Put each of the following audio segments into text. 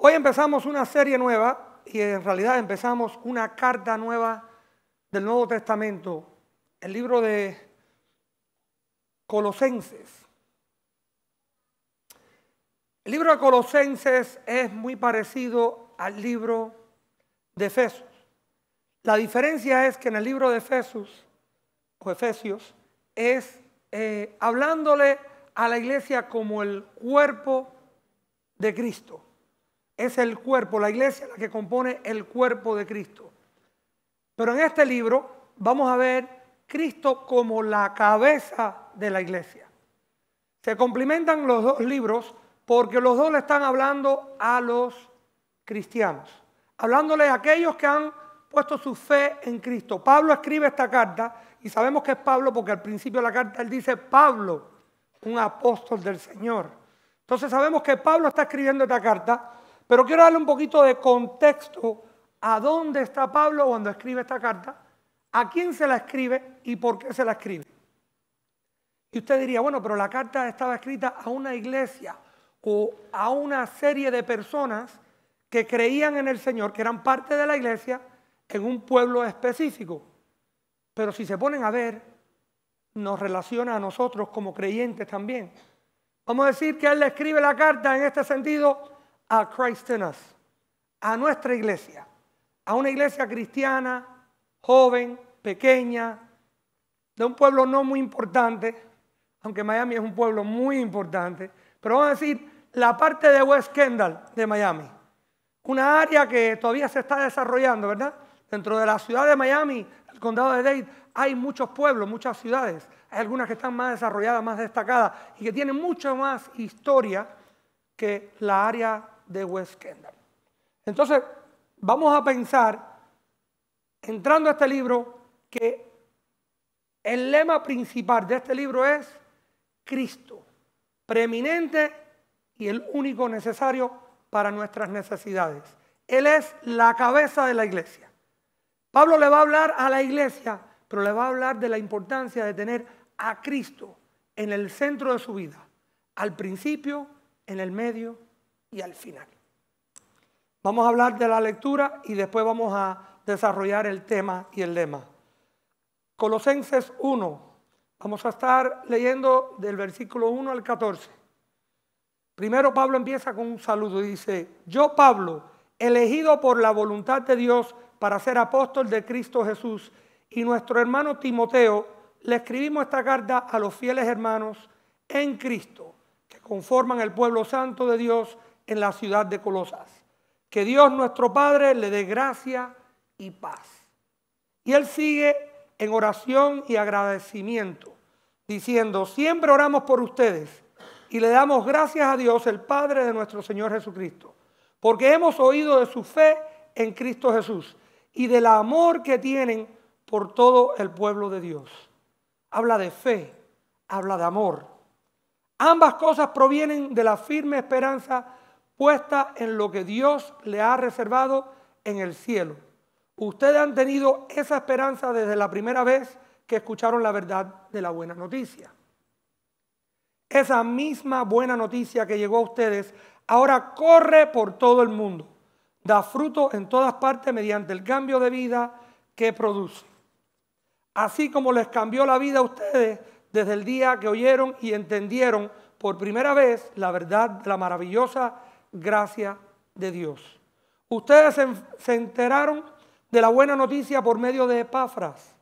Hoy empezamos una serie nueva y en realidad empezamos una carta nueva del Nuevo Testamento, el libro de Colosenses. El libro de Colosenses es muy parecido al libro de Efesios. La diferencia es que en el libro de Efesios es hablándole a la iglesia como el cuerpo de Cristo. Es el cuerpo, la iglesia la que compone el cuerpo de Cristo. Pero en este libro vamos a ver Cristo como la cabeza de la iglesia. Se complementan los dos libros porque los dos le están hablando a los cristianos, hablándole a aquellos que han puesto su fe en Cristo. Pablo escribe esta carta y sabemos que es Pablo porque al principio de la carta él dice Pablo, un apóstol del Señor. Entonces sabemos que Pablo está escribiendo esta carta, pero quiero darle un poquito de contexto a dónde está Pablo cuando escribe esta carta, a quién se la escribe y por qué se la escribe. Y usted diría, bueno, pero la carta estaba escrita a una iglesia o a una serie de personas que creían en el Señor, que eran parte de la iglesia en un pueblo específico. Pero si se ponen a ver, nos relaciona a nosotros como creyentes también. Vamos a decir que él le escribe la carta en este sentido a Christ in Us, a nuestra iglesia, a una iglesia cristiana, joven, pequeña, de un pueblo no muy importante, aunque Miami es un pueblo muy importante, pero vamos a decir la parte de West Kendall de Miami, una área que todavía se está desarrollando, ¿verdad? Dentro de la ciudad de Miami, el condado de Dade, hay muchos pueblos, muchas ciudades. Hay algunas que están más desarrolladas, más destacadas y que tienen mucho más historia que la área de West Kendall. Entonces, vamos a pensar, entrando a este libro, que el lema principal de este libro es Cristo, preeminente y el único necesario para nuestras necesidades. Él es la cabeza de la iglesia. Pablo le va a hablar a la iglesia, pero le va a hablar de la importancia de tener a Cristo en el centro de su vida, al principio, en el medio y al final. Vamos a hablar de la lectura y después vamos a desarrollar el tema y el lema. Colosenses 1. Vamos a estar leyendo del versículo 1 al 14. Primero Pablo empieza con un saludo y dice, yo Pablo, elegido por la voluntad de Dios para ser apóstol de Cristo Jesús, y nuestro hermano Timoteo, le escribimos esta carta a los fieles hermanos en Cristo, que conforman el pueblo santo de Dios en la ciudad de Colosas. Que Dios nuestro Padre le dé gracia y paz. Y él sigue en oración y agradecimiento, diciendo, siempre oramos por ustedes y le damos gracias a Dios, el Padre de nuestro Señor Jesucristo, porque hemos oído de su fe en Cristo Jesús y del amor que tienen por todo el pueblo de Dios. Habla de fe, habla de amor. Ambas cosas provienen de la firme esperanza puesta en lo que Dios le ha reservado en el cielo. Ustedes han tenido esa esperanza desde la primera vez que escucharon la verdad de la buena noticia. Esa misma buena noticia que llegó a ustedes ahora corre por todo el mundo. Da fruto en todas partes mediante el cambio de vida que produce. Así como les cambió la vida a ustedes desde el día que oyeron y entendieron por primera vez la verdad de la maravillosa gracia de Dios. Ustedes se enteraron de la buena noticia por medio de Epafras,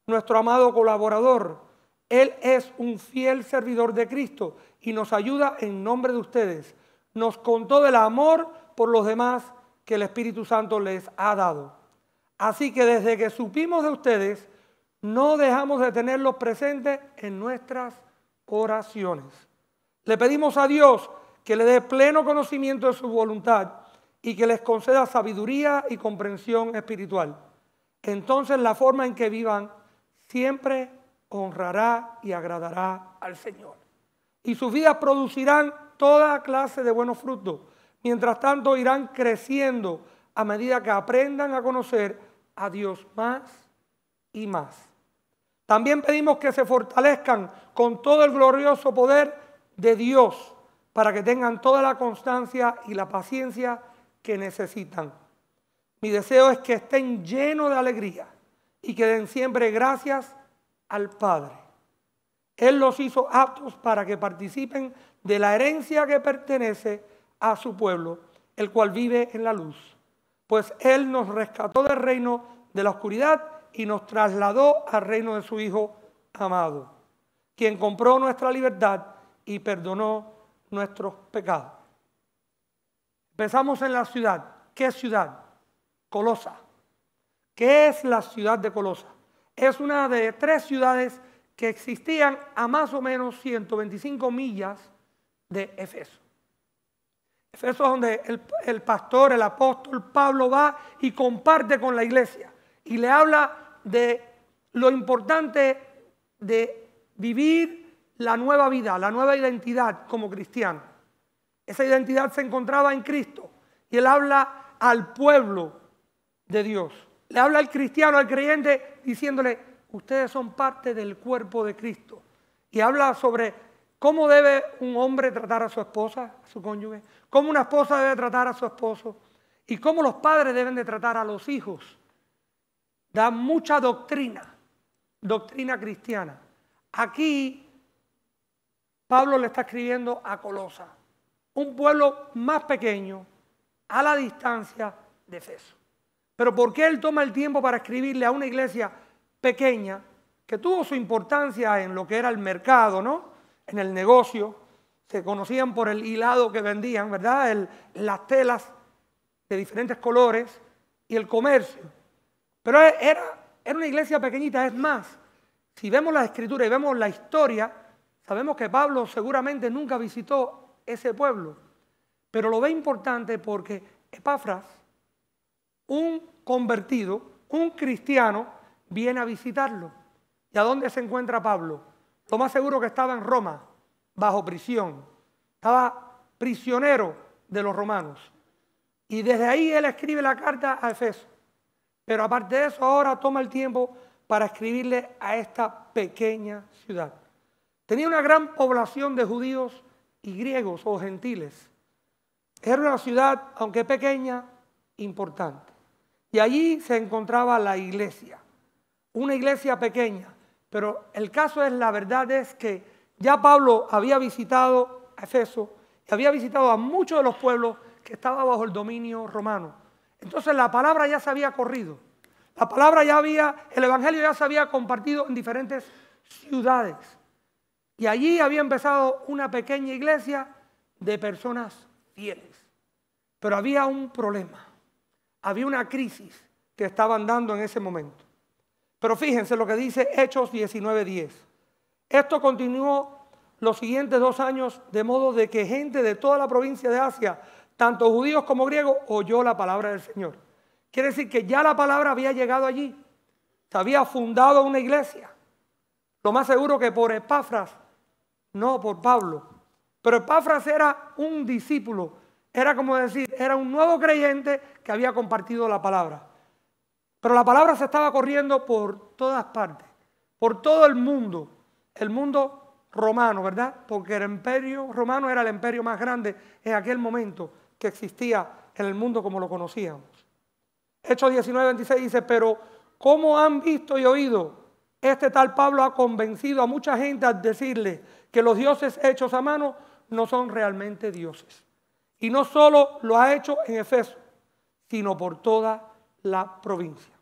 nuestro amado colaborador. Él es un fiel servidor de Cristo y nos ayuda en nombre de ustedes. Nos contó del amor por los demás que el Espíritu Santo les ha dado. Así que desde que supimos de ustedes, no dejamos de tenerlos presentes en nuestras oraciones. Le pedimos a Dios que le dé pleno conocimiento de su voluntad y que les conceda sabiduría y comprensión espiritual. Entonces la forma en que vivan siempre honrará y agradará al Señor. Y sus vidas producirán toda clase de buenos frutos. Mientras tanto irán creciendo a medida que aprendan a conocer a Dios más y más. También pedimos que se fortalezcan con todo el glorioso poder de Dios para que tengan toda la constancia y la paciencia que necesitan. Mi deseo es que estén llenos de alegría y que den siempre gracias al Padre. Él los hizo aptos para que participen de la herencia que pertenece a su pueblo, el cual vive en la luz. Pues Él nos rescató del reino de la oscuridad y nos trasladó al reino de su Hijo amado, quien compró nuestra libertad y perdonó nuestros pecados. Empezamos en la ciudad. ¿Qué ciudad? Colosa. ¿Qué es la ciudad de Colosa? Es una de 3 ciudades que existían a más o menos 125 millas de Éfeso. Éfeso es donde el pastor, el apóstol Pablo va y comparte con la iglesia y le habla de lo importante de vivir la nueva vida, la nueva identidad como cristiano. Esa identidad se encontraba en Cristo y él habla al pueblo de Dios. Le habla al cristiano, al creyente, diciéndole: ustedes son parte del cuerpo de Cristo. Y habla sobre cómo debe un hombre tratar a su esposa, a su cónyuge, cómo una esposa debe tratar a su esposo y cómo los padres deben de tratar a los hijos. Da mucha doctrina cristiana. Aquí Pablo le está escribiendo a Colosa, un pueblo más pequeño, a la distancia de Éfeso. Pero ¿por qué él toma el tiempo para escribirle a una iglesia pequeña que tuvo su importancia en lo que era el mercado, ¿no? En el negocio? Se conocían por el hilado que vendían, ¿verdad? Las telas de diferentes colores y el comercio. Pero era una iglesia pequeñita. Es más, si vemos la escritura y vemos la historia, sabemos que Pablo seguramente nunca visitó ese pueblo. Pero lo ve importante porque Epafras, un convertido, un cristiano, viene a visitarlo. ¿Y a dónde se encuentra Pablo? Lo más seguro que estaba en Roma, bajo prisión. Estaba prisionero de los romanos. Y desde ahí él escribe la carta a Éfeso. Pero aparte de eso, ahora toma el tiempo para escribirle a esta pequeña ciudad. Tenía una gran población de judíos y griegos o gentiles. Era una ciudad, aunque pequeña, importante. Y allí se encontraba la iglesia. Una iglesia pequeña. Pero el caso es, la verdad es que ya Pablo había visitado a Éfeso y había visitado a muchos de los pueblos que estaban bajo el dominio romano. Entonces la palabra ya se había corrido. La palabra el evangelio ya se había compartido en diferentes ciudades. Y allí había empezado una pequeña iglesia de personas fieles. Pero había un problema. Había una crisis que estaban dando en ese momento. Pero fíjense lo que dice Hechos 19:10. Esto continuó los siguientes 2 años, de modo de que gente de toda la provincia de Asia, tanto judíos como griegos, oyó la palabra del Señor. Quiere decir que ya la palabra había llegado allí. Se había fundado una iglesia. Lo más seguro que por Epafras, no por Pablo. Pero Epafras era un discípulo. Era como decir, era un nuevo creyente que había compartido la palabra. Pero la palabra se estaba corriendo por todas partes, por todo el mundo romano, ¿verdad? Porque el imperio romano era el imperio más grande en aquel momento que existía en el mundo como lo conocíamos. Hechos 19:26 dice: pero ¿cómo han visto y oído? Este tal Pablo ha convencido a mucha gente al decirle que los dioses hechos a mano no son realmente dioses. Y no solo lo ha hecho en Éfeso, sino por toda la provincia.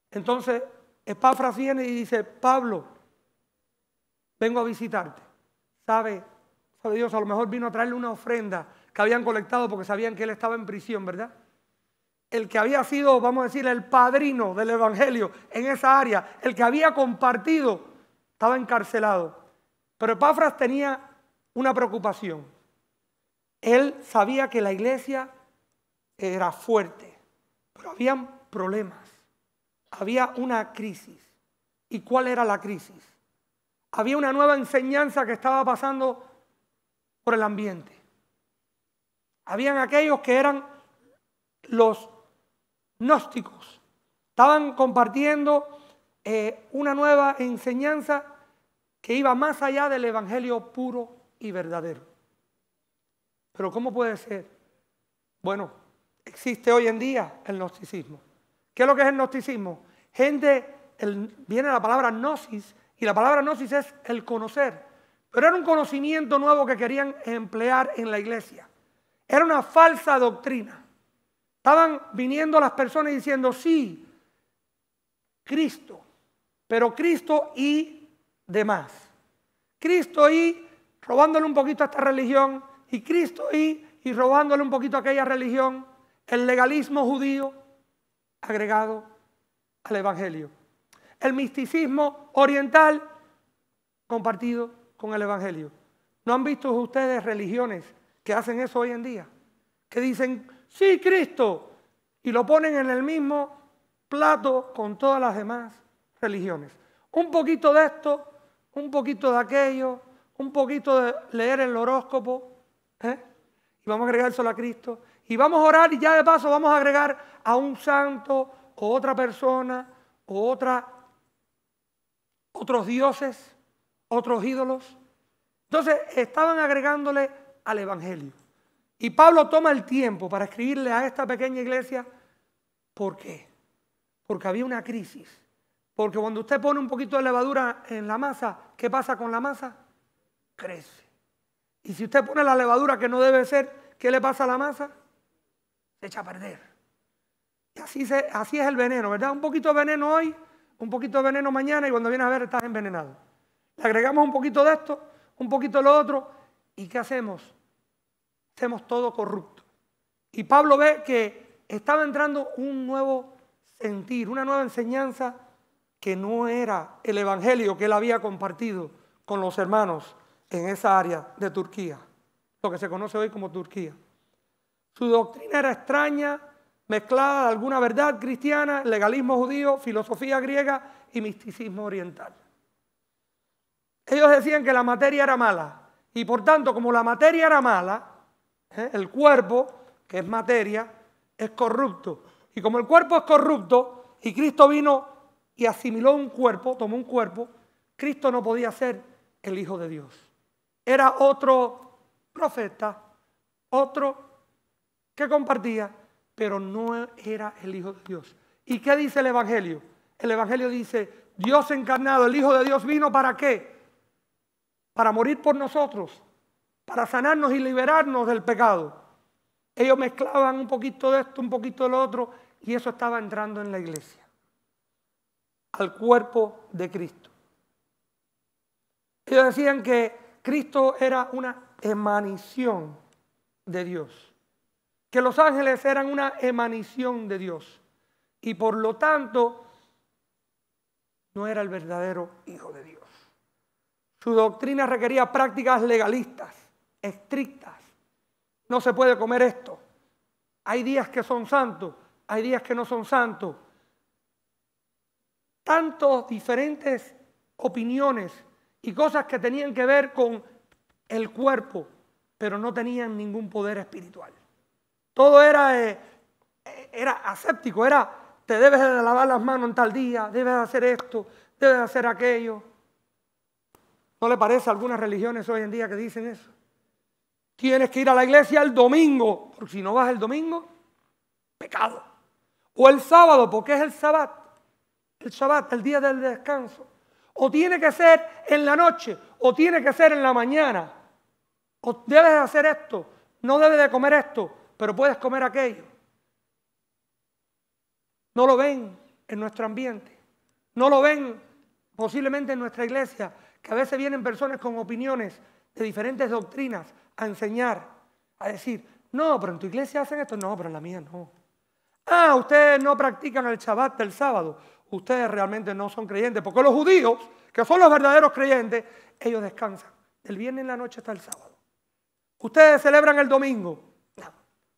Entonces Epafras viene y dice: Pablo, vengo a visitarte. ¿Sabe Dios? A lo mejor vino a traerle una ofrenda que habían colectado porque sabían que él estaba en prisión, ¿verdad? El que había sido, vamos a decir, el padrino del evangelio en esa área, el que había compartido, estaba encarcelado. Pero Epafras tenía una preocupación. Él sabía que la iglesia era fuerte, pero habían problemas. Había una crisis. ¿Y cuál era la crisis? Había una nueva enseñanza que estaba pasando por el ambiente. Habían aquellos que eran los gnósticos. Estaban compartiendo una nueva enseñanza que iba más allá del evangelio puro y verdadero. Pero ¿cómo puede ser Bueno, existe hoy en día el gnosticismo. ¿Qué es lo que es el gnosticismo? Viene la palabra gnosis, y la palabra gnosis es el conocer. Pero era un conocimiento nuevo que querían emplear en la iglesia. Era una falsa doctrina. Estaban viniendo las personas diciendo, sí, Cristo, pero Cristo y demás. Cristo y robándole un poquito a esta religión, y Cristo y robándole un poquito a aquella religión, el legalismo judío agregado al evangelio. El misticismo oriental compartido con el evangelio. ¿No han visto ustedes religiones que hacen eso hoy en día? Que dicen, sí, Cristo, y lo ponen en el mismo plato con todas las demás religiones. Un poquito de esto, un poquito de aquello, un poquito de leer el horóscopo, y vamos a agregar solo a Cristo, y vamos a orar, y ya de paso vamos a agregar a un santo, o otra persona, o otros dioses, otros ídolos. Entonces estaban agregándole al evangelio. Y Pablo toma el tiempo para escribirle a esta pequeña iglesia. ¿Por qué? Porque había una crisis. Porque cuando usted pone un poquito de levadura en la masa, ¿qué pasa con la masa? Crece. Y si usted pone la levadura que no debe ser, ¿qué le pasa a la masa? Se echa a perder. Y así es el veneno, ¿verdad? Un poquito de veneno hoy, un poquito de veneno mañana, y cuando vienes a ver estás envenenado. Le agregamos un poquito de esto, un poquito de lo otro, ¿y qué hacemos? Hacemos todo corrupto. Y Pablo ve que estaba entrando un nuevo sentir, una nueva enseñanza que no era el evangelio que él había compartido con los hermanos en esa área de Turquía, lo que se conoce hoy como Turquía. Su doctrina era extraña, mezclada de alguna verdad cristiana, legalismo judío, filosofía griega y misticismo oriental. Ellos decían que la materia era mala, y por tanto, como la materia era mala, el cuerpo, que es materia, es corrupto. Y como el cuerpo es corrupto, y Cristo vino y asimiló un cuerpo, tomó un cuerpo, Cristo no podía ser el Hijo de Dios. Era otro profeta, otro que compartía, pero no era el Hijo de Dios. ¿Y qué dice el Evangelio? El Evangelio dice, Dios encarnado, el Hijo de Dios vino ¿para qué? Para morir por nosotros, para sanarnos y liberarnos del pecado. Ellos mezclaban un poquito de esto, un poquito de lo otro, y eso estaba entrando en la iglesia, al cuerpo de Cristo. Ellos decían que Cristo era una emanación de Dios, que los ángeles eran una emanación de Dios, y por lo tanto no era el verdadero Hijo de Dios. Su doctrina requería prácticas legalistas, estrictas. No se puede comer esto. Hay días que son santos, hay días que no son santos. Tantos diferentes opiniones y cosas que tenían que ver con el cuerpo, pero no tenían ningún poder espiritual. Todo era aséptico, te debes de lavar las manos en tal día, debes de hacer esto, debes de hacer aquello. ¿No le parece a algunas religiones hoy en día que dicen eso? Tienes que ir a la iglesia el domingo, porque si no vas el domingo, pecado. O el sábado, porque es el Shabbat, el día del descanso. O tiene que ser en la noche, o tiene que ser en la mañana. O debes de hacer esto, no debes de comer esto, pero puedes comer aquello. No lo ven en nuestro ambiente, no lo ven posiblemente en nuestra iglesia, que a veces vienen personas con opiniones de diferentes doctrinas a enseñar, a decir, no, pero en tu iglesia hacen esto, no, pero en la mía no. Ah, ustedes no practican el Shabbat del sábado, ustedes realmente no son creyentes, porque los judíos, que son los verdaderos creyentes, ellos descansan del viernes en la noche hasta el sábado. Ustedes celebran el domingo, no,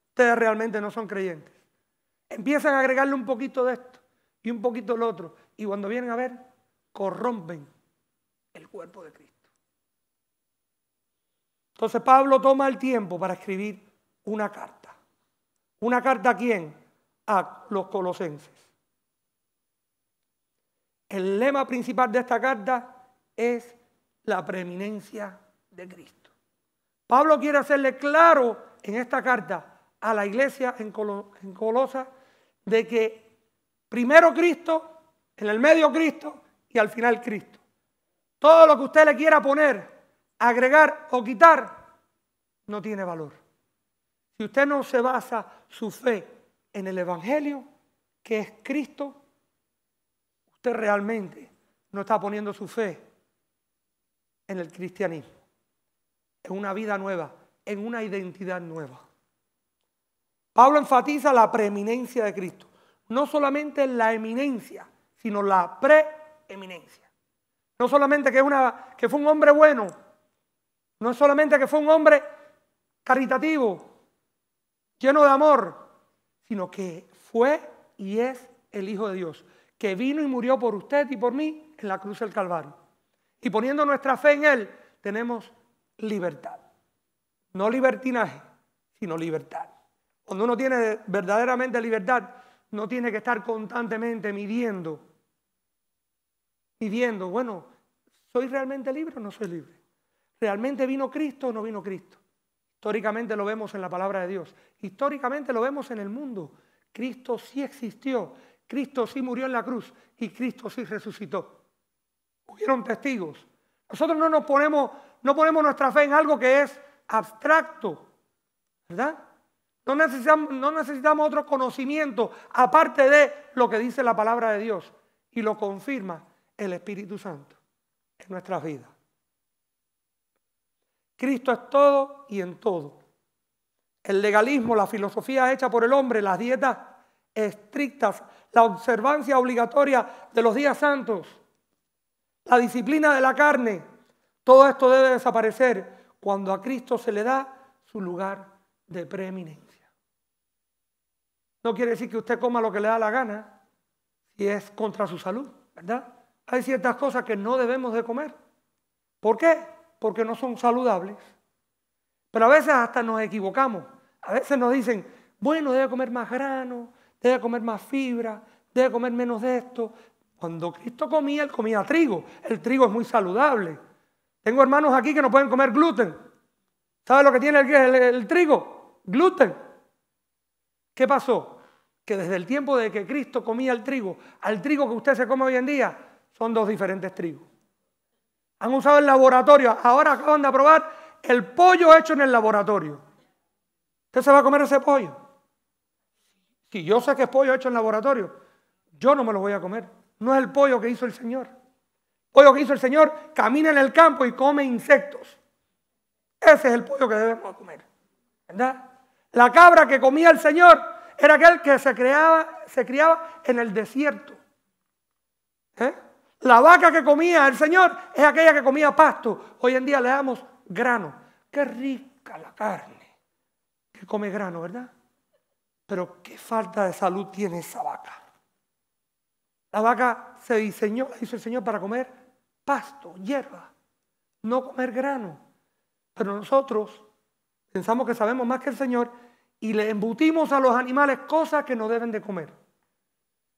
ustedes realmente no son creyentes. Empiezan a agregarle un poquito de esto y un poquito de lo otro, y cuando vienen a ver, corrompen el cuerpo de Cristo. Entonces Pablo toma el tiempo para escribir una carta. ¿Una carta a quién? A los colosenses. El lema principal de esta carta es la preeminencia de Cristo. Pablo quiere hacerle claro en esta carta a la iglesia en Colosas de que primero Cristo, en el medio Cristo y al final Cristo. Todo lo que usted le quiera poner, agregar o quitar, no tiene valor. Si usted no se basa su fe en el Evangelio, que es Cristo, usted realmente no está poniendo su fe en el cristianismo, en una vida nueva, en una identidad nueva. Pablo enfatiza la preeminencia de Cristo. No solamente la eminencia, sino la preeminencia. No solamente que fue un hombre bueno, no solamente que fue un hombre caritativo, lleno de amor, sino que fue y es el Hijo de Dios, que vino y murió por usted y por mí en la cruz del Calvario. Y poniendo nuestra fe en Él, tenemos libertad. No libertinaje, sino libertad. Cuando uno tiene verdaderamente libertad, no tiene que estar constantemente midiendo, bueno, ¿soy realmente libre o no soy libre? ¿Realmente vino Cristo o no vino Cristo? Históricamente lo vemos en la palabra de Dios. Históricamente lo vemos en el mundo. Cristo sí existió. Cristo sí murió en la cruz y Cristo sí resucitó. Hubieron testigos. Nosotros no ponemos nuestra fe en algo que es abstracto, ¿verdad? No necesitamos otro conocimiento aparte de lo que dice la palabra de Dios y lo confirma el Espíritu Santo en nuestras vidas. Cristo es todo y en todo. El legalismo, la filosofía hecha por el hombre, las dietas estrictas, la observancia obligatoria de los días santos, la disciplina de la carne, todo esto debe desaparecer cuando a Cristo se le da su lugar de preeminencia. No quiere decir que usted coma lo que le da la gana si es contra su salud, ¿verdad? Hay ciertas cosas que no debemos de comer. ¿Por qué? Porque no son saludables. Pero a veces hasta nos equivocamos. A veces nos dicen, bueno, debe comer más grano, debe comer más fibra, debe comer menos de esto. Cuando Cristo comía, Él comía trigo. El trigo es muy saludable. Tengo hermanos aquí que no pueden comer gluten. ¿Sabe lo que tiene el trigo? Gluten. ¿Qué pasó? Que desde el tiempo de que Cristo comía el trigo, al trigo que usted se come hoy en día, son dos diferentes trigos. Han usado el laboratorio. Ahora acaban de aprobar el pollo hecho en el laboratorio. ¿Usted se va a comer ese pollo? Si yo sé que es pollo hecho en laboratorio, yo no me lo voy a comer. No es el pollo que hizo el Señor. El pollo que hizo el Señor camina en el campo y come insectos. Ese es el pollo que debemos comer, ¿verdad? La cabra que comía el Señor era aquel que se criaba en el desierto. La vaca que comía el Señor es aquella que comía pasto. Hoy en día le damos grano. Qué rica la carne que come grano, ¿verdad? Pero qué falta de salud tiene esa vaca. La vaca la hizo el Señor para comer pasto, hierba, no comer grano. Pero nosotros pensamos que sabemos más que el Señor y le embutimos a los animales cosas que no deben de comer.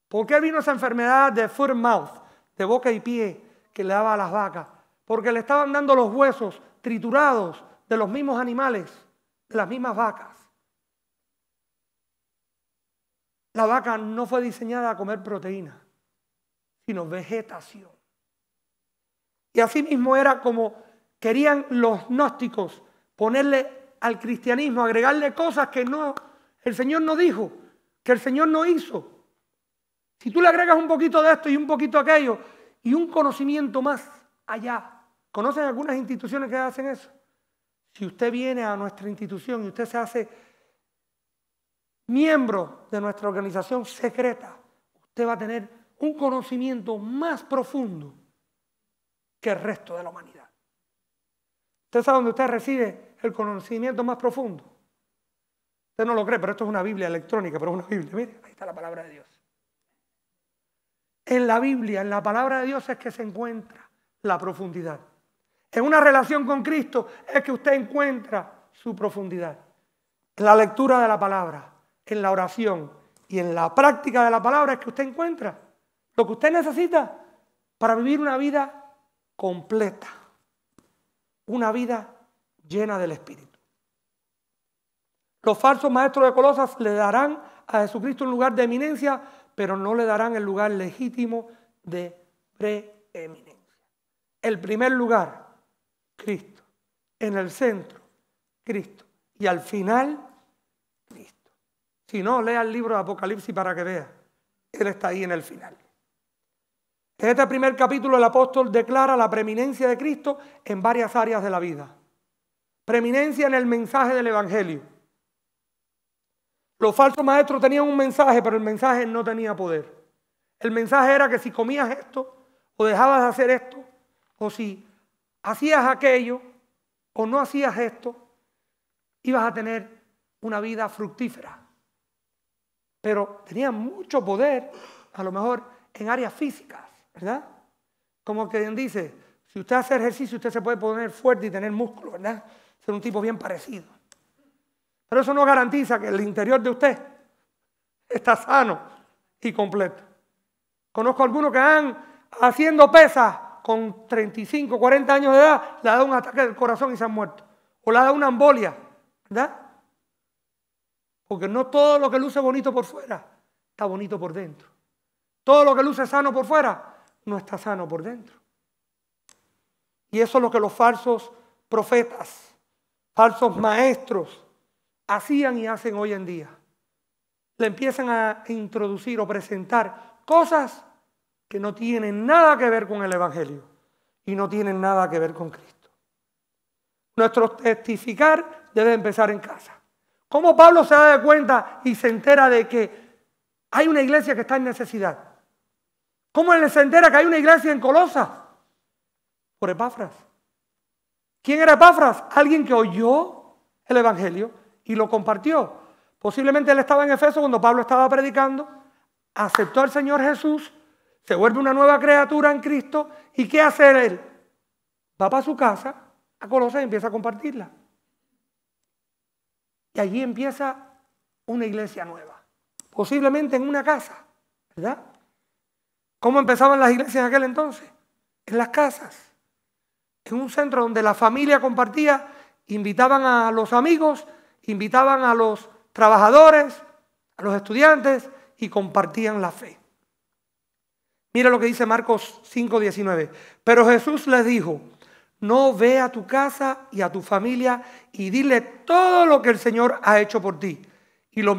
¿Por qué vino esa enfermedad de foot and mouth, de boca y pie, que le daba a las vacas? Porque le estaban dando los huesos triturados de los mismos animales, de las mismas vacas. La vaca no fue diseñada a comer proteína, sino vegetación. Y así mismo era como querían los gnósticos ponerle al cristianismo, agregarle cosas que el Señor no dijo, que el Señor no hizo. Si tú le agregas un poquito de esto y un poquito de aquello y un conocimiento más allá, ¿conocen algunas instituciones que hacen eso? Si usted viene a nuestra institución y usted se hace miembro de nuestra organización secreta, usted va a tener un conocimiento más profundo que el resto de la humanidad. ¿Usted sabe dónde usted recibe el conocimiento más profundo? Usted no lo cree, pero esto es una Biblia electrónica, pero es una Biblia. Mire, ahí está la palabra de Dios. En la Biblia, en la palabra de Dios es que se encuentra la profundidad. En una relación con Cristo es que usted encuentra su profundidad. En la lectura de la palabra, en la oración y en la práctica de la palabra es que usted encuentra lo que usted necesita para vivir una vida completa. Una vida llena del Espíritu. Los falsos maestros de Colosas le darán a Jesucristo un lugar de eminencia, pero no le darán el lugar legítimo de preeminencia. El primer lugar, Cristo. En el centro, Cristo. Y al final, Cristo. Si no, lea el libro de Apocalipsis para que vea. Él está ahí en el final. En este primer capítulo el apóstol declara la preeminencia de Cristo en varias áreas de la vida. Preeminencia en el mensaje del Evangelio. Los falsos maestros tenían un mensaje, pero el mensaje no tenía poder. El mensaje era que si comías esto, o dejabas de hacer esto, o si hacías aquello, o no hacías esto, ibas a tener una vida fructífera. Pero tenían mucho poder, a lo mejor en áreas físicas, ¿verdad? Como quien dice, si usted hace ejercicio, usted se puede poner fuerte y tener músculo, ¿verdad? Ser un tipo bien parecido. Pero eso no garantiza que el interior de usted está sano y completo. Conozco algunos que han haciendo pesas con 35, 40 años de edad, le ha dado un ataque del corazón y se han muerto. O le ha dado una embolia, ¿verdad? Porque no todo lo que luce bonito por fuera está bonito por dentro. Todo lo que luce sano por fuera no está sano por dentro. Y eso es lo que los falsos profetas, falsos maestros hacían y hacen hoy en día. Le empiezan a introducir o presentar cosas que no tienen nada que ver con el Evangelio y no tienen nada que ver con Cristo. Nuestro testificar debe empezar en casa. ¿Cómo Pablo se da cuenta y se entera de que hay una iglesia que está en necesidad? ¿Cómo él se entera que hay una iglesia en Colosas? Por Epafras. ¿Quién era Epafras? Alguien que oyó el Evangelio y lo compartió. Posiblemente él estaba en Efeso cuando Pablo estaba predicando, aceptó al Señor Jesús, se vuelve una nueva criatura en Cristo. ¿Y qué hace él? Va para su casa, a Colosas, y empieza a compartirla. Y allí empieza una iglesia nueva. Posiblemente en una casa, ¿verdad? ¿Cómo empezaban las iglesias en aquel entonces? En las casas. En un centro donde la familia compartía, invitaban a los amigos, invitaban a los trabajadores, a los estudiantes y compartían la fe. Mira lo que dice Marcos 5:19. Pero Jesús les dijo: no ve a tu casa y a tu familia y dile todo lo que el Señor ha hecho por ti y lo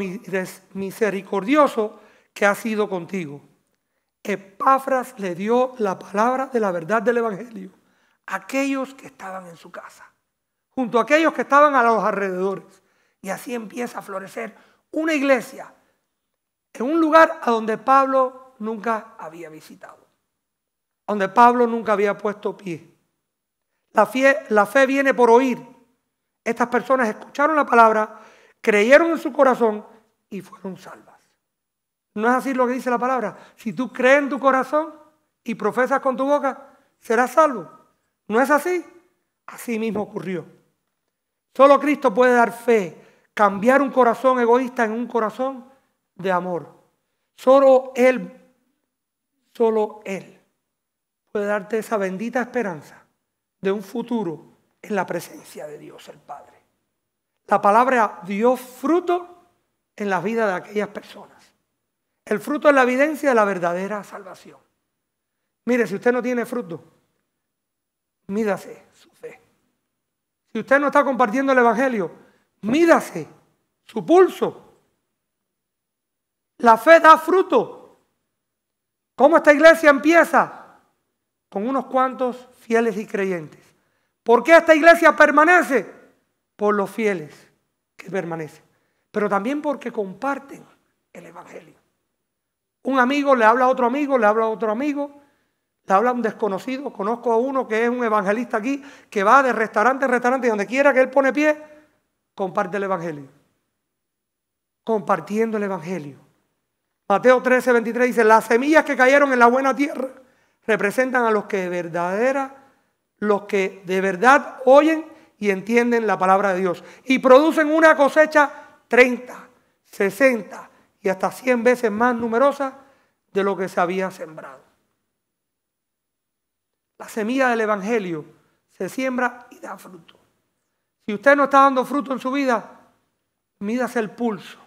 misericordioso que ha sido contigo. Epafras le dio la palabra de la verdad del Evangelio a aquellos que estaban en su casa, junto a aquellos que estaban a los alrededores. Y así empieza a florecer una iglesia en un lugar a donde Pablo nunca había visitado, donde Pablo nunca había puesto pie. La fe viene por oír. Estas personas escucharon la palabra, creyeron en su corazón y fueron salvas. ¿No es así lo que dice la palabra? Si tú crees en tu corazón y profesas con tu boca, serás salvo. ¿No es así? Así mismo ocurrió. Solo Cristo puede dar fe, cambiar un corazón egoísta en un corazón de amor. Solo Él puede darte esa bendita esperanza de un futuro en la presencia de Dios el Padre. La palabra dio fruto en la vida de aquellas personas. El fruto es la evidencia de la verdadera salvación. Mire, si usted no tiene fruto, mídase su fe. Si usted no está compartiendo el Evangelio, mídase su pulso. La fe da fruto. ¿Cómo esta iglesia empieza? Con unos cuantos fieles y creyentes. ¿Por qué esta iglesia permanece? Por los fieles que permanecen. Pero también porque comparten el Evangelio. Un amigo le habla a otro amigo, le habla a otro amigo, le habla a un desconocido. Conozco a uno que es un evangelista aquí, que va de restaurante en restaurante y donde quiera que él pone pie, comparte el Evangelio. Compartiendo el Evangelio. Mateo 13:23 dice: las semillas que cayeron en la buena tierra representan a los que de verdad oyen y entienden la palabra de Dios y producen una cosecha 30, 60 y hasta 100 veces más numerosa de lo que se había sembrado. La semilla del Evangelio se siembra y da fruto. Si usted no está dando fruto en su vida, mídase el pulso.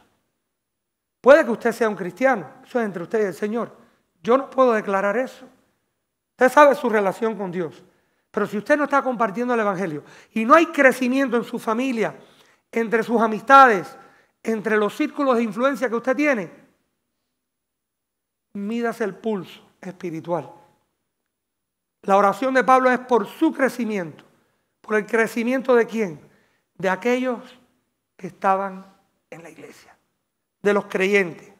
Puede que usted sea un cristiano, eso es entre usted y el Señor. Yo no puedo declarar eso. Usted sabe su relación con Dios. Pero si usted no está compartiendo el Evangelio y no hay crecimiento en su familia, entre sus amistades, entre los círculos de influencia que usted tiene, mídase el pulso espiritual. La oración de Pablo es por su crecimiento. ¿Por el crecimiento de quién? De aquellos que estaban en la iglesia, de los creyentes.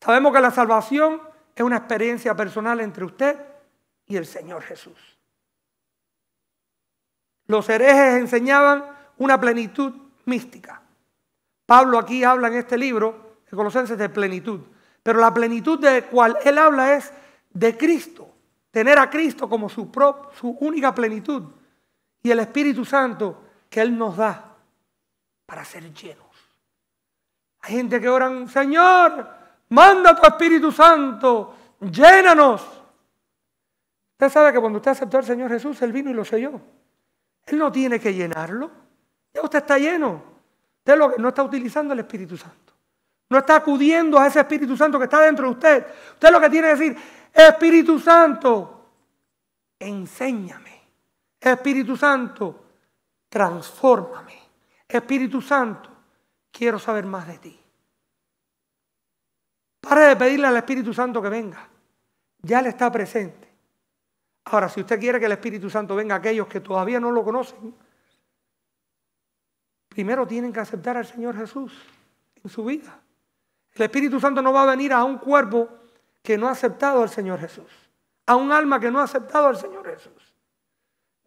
Sabemos que la salvación es una experiencia personal entre usted y el Señor Jesús. Los herejes enseñaban una plenitud mística. Pablo aquí habla en este libro de Colosenses de plenitud, pero la plenitud de cual él habla es de Cristo, tener a Cristo como su única plenitud y el Espíritu Santo que Él nos da para ser llenos. Hay gente que oran, Señor, manda tu Espíritu Santo, llénanos. Usted sabe que cuando usted aceptó al Señor Jesús, Él vino y lo selló. Él no tiene que llenarlo. Ya usted está lleno. Usted lo que no está utilizando el Espíritu Santo. No está acudiendo a ese Espíritu Santo que está dentro de usted. Usted lo que tiene que decir, Espíritu Santo, enséñame. Espíritu Santo, transfórmame. Espíritu Santo, quiero saber más de ti. Pare de pedirle al Espíritu Santo que venga. Ya Él está presente. Ahora, si usted quiere que el Espíritu Santo venga a aquellos que todavía no lo conocen, primero tienen que aceptar al Señor Jesús en su vida. El Espíritu Santo no va a venir a un cuerpo que no ha aceptado al Señor Jesús, a un alma que no ha aceptado al Señor Jesús.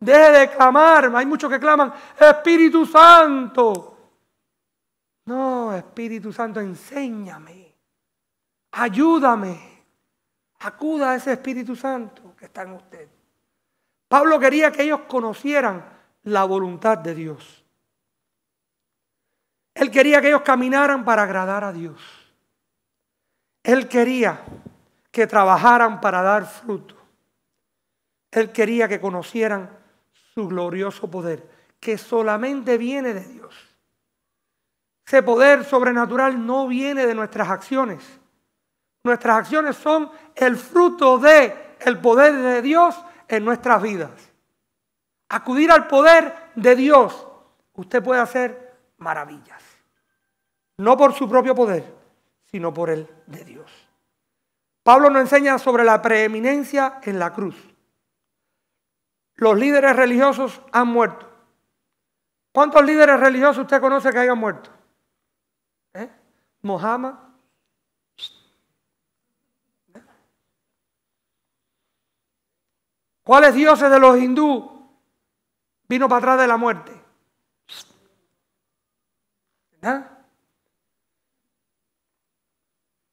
Deje de clamar. Hay muchos que claman, Espíritu Santo. No, Espíritu Santo, enséñame, ayúdame. Acuda a ese Espíritu Santo que está en usted. Pablo quería que ellos conocieran la voluntad de Dios. Él quería que ellos caminaran para agradar a Dios. Él quería que trabajaran para dar fruto. Él quería que conocieran su glorioso poder, que solamente viene de Dios. Ese poder sobrenatural no viene de nuestras acciones. Nuestras acciones son el fruto del poder de Dios en nuestras vidas. Acudir al poder de Dios, usted puede hacer maravillas. No por su propio poder, sino por el de Dios. Pablo nos enseña sobre la preeminencia en la cruz. Los líderes religiosos han muerto. ¿Cuántos líderes religiosos usted conoce que hayan muerto? Mohammed. ¿Cuáles dioses de los hindúes vino para atrás de la muerte?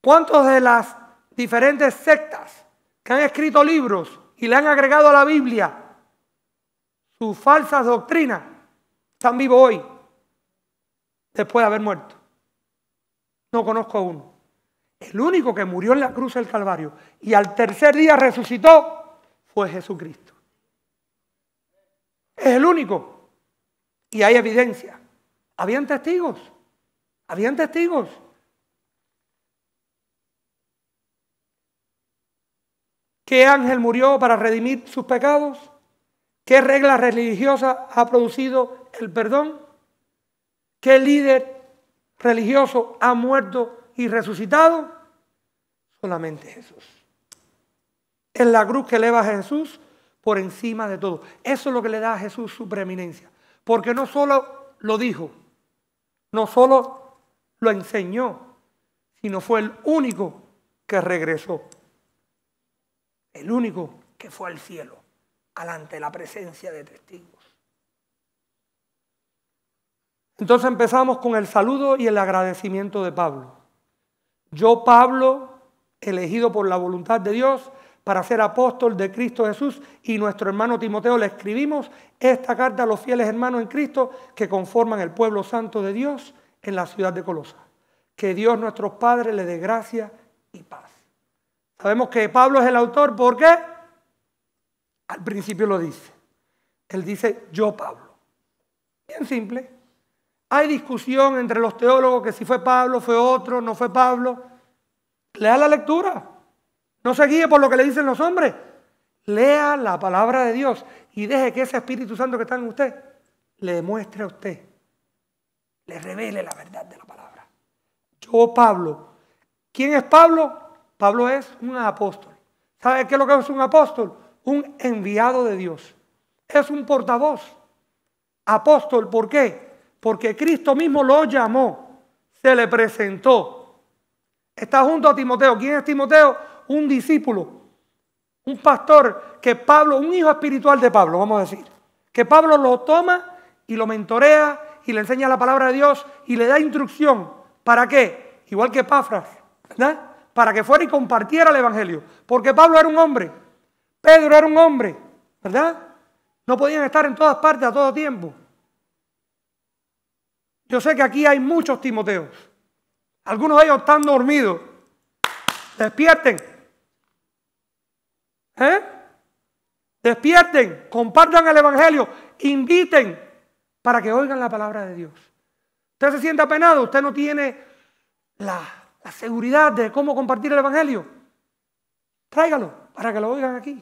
¿Cuántos de las diferentes sectas que han escrito libros y le han agregado a la Biblia sus falsas doctrinas están vivos hoy después de haber muerto? No conozco a uno. El único que murió en la cruz del Calvario y al tercer día resucitó fue Jesucristo. Es el único. Y hay evidencia. Habían testigos. Habían testigos. ¿Qué ángel murió para redimir sus pecados? ¿Qué regla religiosa ha producido el perdón? ¿Qué líder religioso ha muerto y resucitado? Solamente Jesús. Es la cruz que eleva a Jesús por encima de todo. Eso es lo que le da a Jesús su preeminencia. Porque no solo lo dijo, no solo lo enseñó, sino fue el único que regresó. El único que fue al cielo, ante la presencia de testigos. Entonces empezamos con el saludo y el agradecimiento de Pablo. Yo, Pablo, elegido por la voluntad de Dios para ser apóstol de Cristo Jesús, y nuestro hermano Timoteo, le escribimos esta carta a los fieles hermanos en Cristo que conforman el pueblo santo de Dios en la ciudad de Colosa. Que Dios nuestro Padre le dé gracia y paz. Sabemos que Pablo es el autor, ¿por qué? Al principio lo dice. Él dice, yo Pablo. Bien simple. Hay discusión entre los teólogos que si fue Pablo, fue otro, no fue Pablo. Lea la lectura. No se guíe por lo que le dicen los hombres. Lea la palabra de Dios y deje que ese Espíritu Santo que está en usted le muestre a usted, le revele la verdad de la palabra. Yo, Pablo. ¿Quién es Pablo? Pablo es un apóstol. ¿Sabe qué es lo que es un apóstol? Un enviado de Dios. Es un portavoz. Apóstol, ¿por qué? Porque Cristo mismo lo llamó, se le presentó. Está junto a Timoteo. ¿Quién es Timoteo? Un discípulo, un pastor que Pablo, un hijo espiritual de Pablo, vamos a decir. Que Pablo lo toma y lo mentorea y le enseña la palabra de Dios y le da instrucción. ¿Para qué? Igual que Epafras, ¿verdad? Para que fuera y compartiera el evangelio. Porque Pablo era un hombre, Pedro era un hombre, ¿verdad? No podían estar en todas partes a todo tiempo. Yo sé que aquí hay muchos Timoteos. Algunos de ellos están dormidos. Despierten. Despierten, compartan el evangelio, inviten para que oigan la palabra de Dios. Usted se siente apenado, usted no tiene la seguridad de cómo compartir el evangelio. Tráigalo para que lo oigan aquí.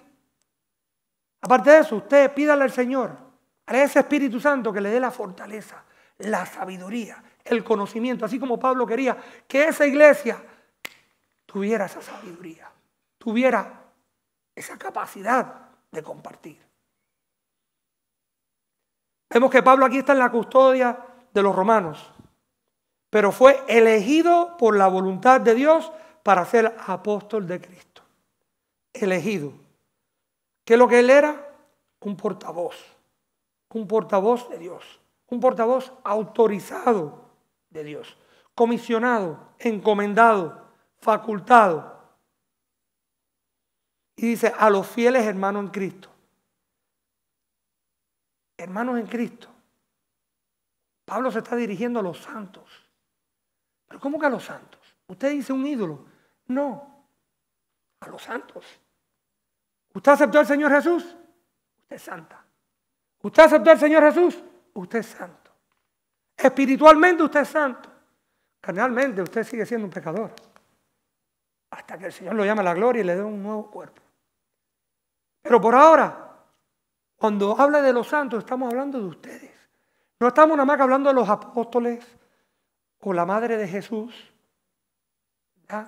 Aparte de eso, usted pídale al Señor, a ese Espíritu Santo que le dé la fortaleza, la sabiduría, el conocimiento, así como Pablo quería que esa iglesia tuviera esa sabiduría, tuviera esa capacidad de compartir. Vemos que Pablo aquí está en la custodia de los romanos, pero fue elegido por la voluntad de Dios para ser apóstol de Cristo. Elegido. ¿Qué es lo que él era? Un portavoz de Dios, un portavoz autorizado de Dios, comisionado, encomendado, facultado. Y dice, a los fieles hermanos en Cristo. Hermanos en Cristo. Pablo se está dirigiendo a los santos. ¿Pero cómo que a los santos? Usted dice un ídolo. No, a los santos. ¿Usted aceptó al Señor Jesús? Usted es santa. ¿Usted aceptó al Señor Jesús? Usted es santo. Espiritualmente usted es santo. Carnalmente usted sigue siendo un pecador. Hasta que el Señor lo llame a la gloria y le dé un nuevo cuerpo. Pero por ahora, cuando habla de los santos, estamos hablando de ustedes. No estamos nada más hablando de los apóstoles o la madre de Jesús. ¿Ya?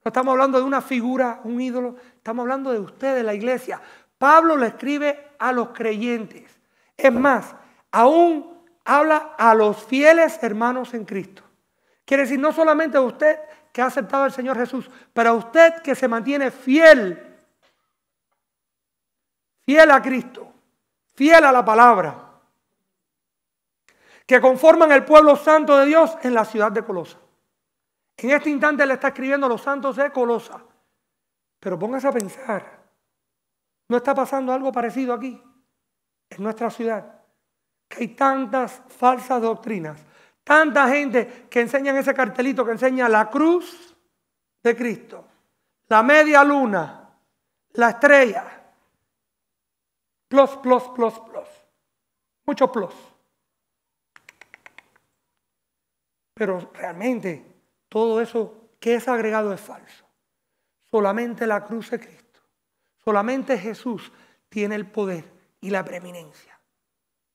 No estamos hablando de una figura, un ídolo. Estamos hablando de ustedes, la iglesia. Pablo le escribe a los creyentes. Es más, aún habla a los fieles hermanos en Cristo. Quiere decir, no solamente a usted que ha aceptado al Señor Jesús, pero a usted que se mantiene fiel a Cristo, fiel a la palabra, que conforman el pueblo santo de Dios en la ciudad de Colosa. En este instante le está escribiendo a los santos de Colosa. Pero póngase a pensar, ¿no está pasando algo parecido aquí, en nuestra ciudad? Que hay tantas falsas doctrinas, tanta gente que enseñan ese cartelito que enseña la cruz de Cristo, la media luna, la estrella, plus, plus, plus, plus, mucho plus. Pero realmente todo eso que es agregado es falso. Solamente la cruz de Cristo, solamente Jesús tiene el poder y la preeminencia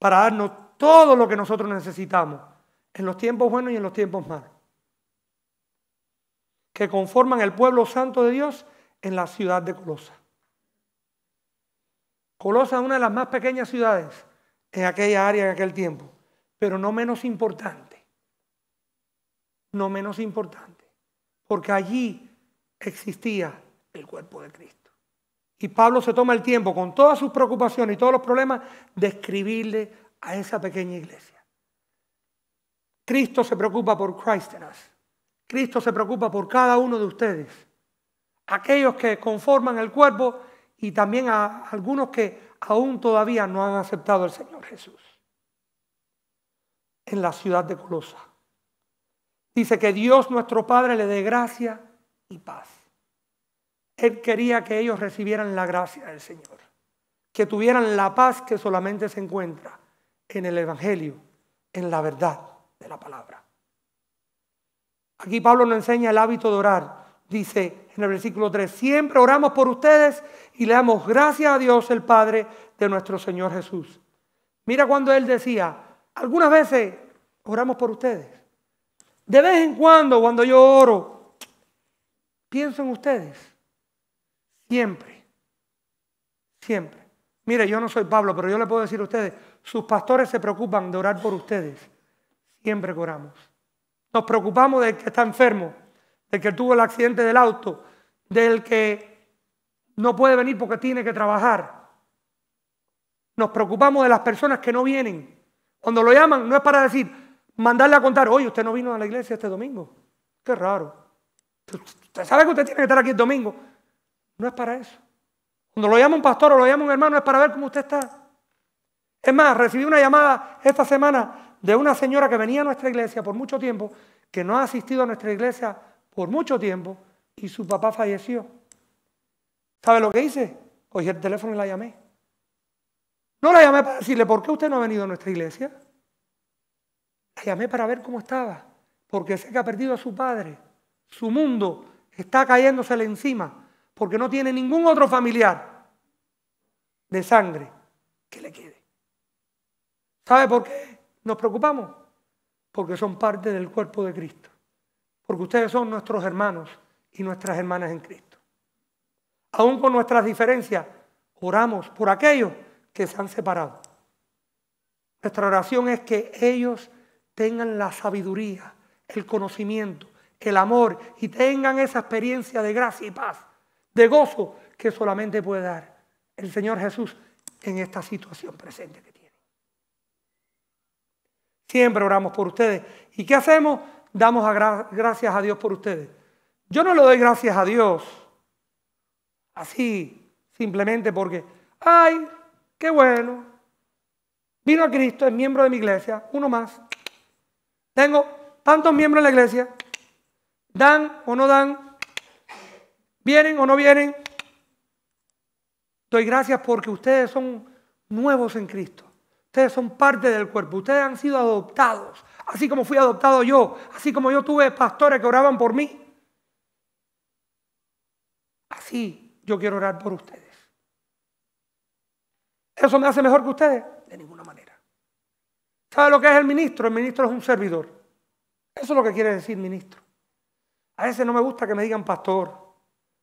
para darnos todo lo que nosotros necesitamos en los tiempos buenos y en los tiempos malos, que conforman el pueblo santo de Dios en la ciudad de Colosa. Colosa es una de las más pequeñas ciudades en aquella área, en aquel tiempo, pero no menos importante. No menos importante, porque allí existía el cuerpo de Cristo. Y Pablo se toma el tiempo, con todas sus preocupaciones y todos los problemas, de escribirle a esa pequeña iglesia. Cristo se preocupa por Christ in us. Cristo se preocupa por cada uno de ustedes. Aquellos que conforman el cuerpo y también a algunos que aún todavía no han aceptado al Señor Jesús. En la ciudad de Colosa. Dice que Dios nuestro Padre le dé gracia y paz. Él quería que ellos recibieran la gracia del Señor. Que tuvieran la paz que solamente se encuentra en el Evangelio, en la verdad, de la palabra. Aquí Pablo nos enseña el hábito de orar. Dice en el versículo 3, siempre oramos por ustedes y le damos gracias a Dios el Padre de nuestro Señor Jesús. Mira cuando él decía, algunas veces oramos por ustedes. De vez en cuando yo oro, pienso en ustedes. Siempre. Siempre. Mire, yo no soy Pablo, pero yo le puedo decir a ustedes, sus pastores se preocupan de orar por ustedes. Siempre que oramos. Nos preocupamos del que está enfermo, del que tuvo el accidente del auto, del que no puede venir porque tiene que trabajar. Nos preocupamos de las personas que no vienen. Cuando lo llaman no es para decir, mandarle a contar, oye, usted no vino a la iglesia este domingo. Qué raro. Usted sabe que usted tiene que estar aquí el domingo. No es para eso. Cuando lo llama un pastor o lo llama un hermano es para ver cómo usted está. Es más, recibí una llamada esta semana de una señora que venía a nuestra iglesia por mucho tiempo, que no ha asistido a nuestra iglesia por mucho tiempo y su papá falleció. ¿Sabe lo que hice? Cogí el teléfono y la llamé. No la llamé para decirle, ¿por qué usted no ha venido a nuestra iglesia? La llamé para ver cómo estaba, porque sé que ha perdido a su padre. Su mundo está cayéndosele encima, porque no tiene ningún otro familiar de sangre que le quede. ¿Sabe por qué nos preocupamos? Porque son parte del cuerpo de Cristo. Porque ustedes son nuestros hermanos y nuestras hermanas en Cristo. Aún con nuestras diferencias, oramos por aquellos que se han separado. Nuestra oración es que ellos tengan la sabiduría, el conocimiento, el amor y tengan esa experiencia de gracia y paz, de gozo que solamente puede dar el Señor Jesús en esta situación presente que tienen. Siempre oramos por ustedes. ¿Y qué hacemos? Damos gracias a Dios por ustedes. Yo no le doy gracias a Dios así, simplemente porque, ay, qué bueno, vino a Cristo, es miembro de mi iglesia, uno más. Tengo tantos miembros en la iglesia, dan o no dan, vienen o no vienen. Doy gracias porque ustedes son nuevos en Cristo. Ustedes son parte del cuerpo. Ustedes han sido adoptados. Así como fui adoptado yo. Así como yo tuve pastores que oraban por mí. Así yo quiero orar por ustedes. ¿Eso me hace mejor que ustedes? De ninguna manera. ¿Sabe lo que es el ministro? El ministro es un servidor. Eso es lo que quiere decir ministro. A veces no me gusta que me digan pastor.